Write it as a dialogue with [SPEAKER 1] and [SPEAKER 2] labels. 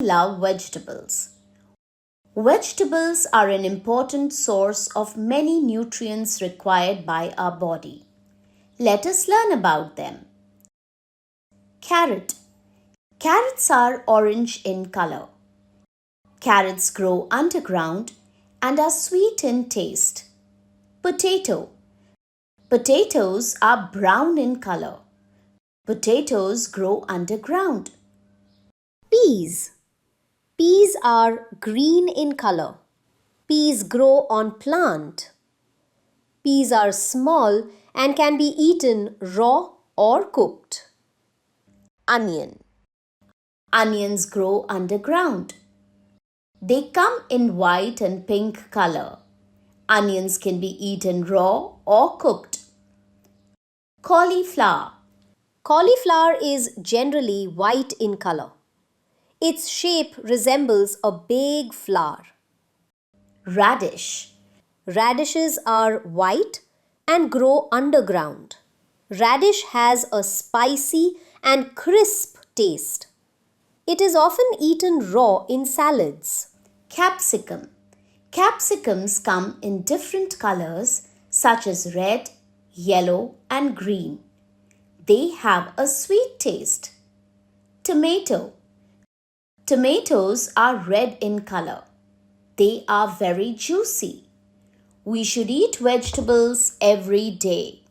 [SPEAKER 1] love vegetables. Vegetables are an important source of many nutrients required by our body. Let us learn about them. Carrot. Carrots are orange in color. Carrots grow underground and are sweet in taste. Potato. Potatoes are brown in color. Potatoes grow underground.
[SPEAKER 2] Peas. Peas are green in color. Peas grow on plant. Peas are small and can be eaten raw or cooked. Onion.
[SPEAKER 1] Onions grow underground. They come in white and pink color. Onions can be eaten raw or cooked. Cauliflower.
[SPEAKER 2] Cauliflower is generally white in color. Its shape resembles a big flower.
[SPEAKER 1] Radish.
[SPEAKER 2] Radishes are white and grow underground. Radish has a spicy and crisp taste. It is often eaten raw in salads.
[SPEAKER 1] Capsicum. Capsicums come in different colors such as red, yellow, and green. They have a sweet taste. Tomato. Tomatoes are red in color. They are very juicy. We should eat vegetables every day.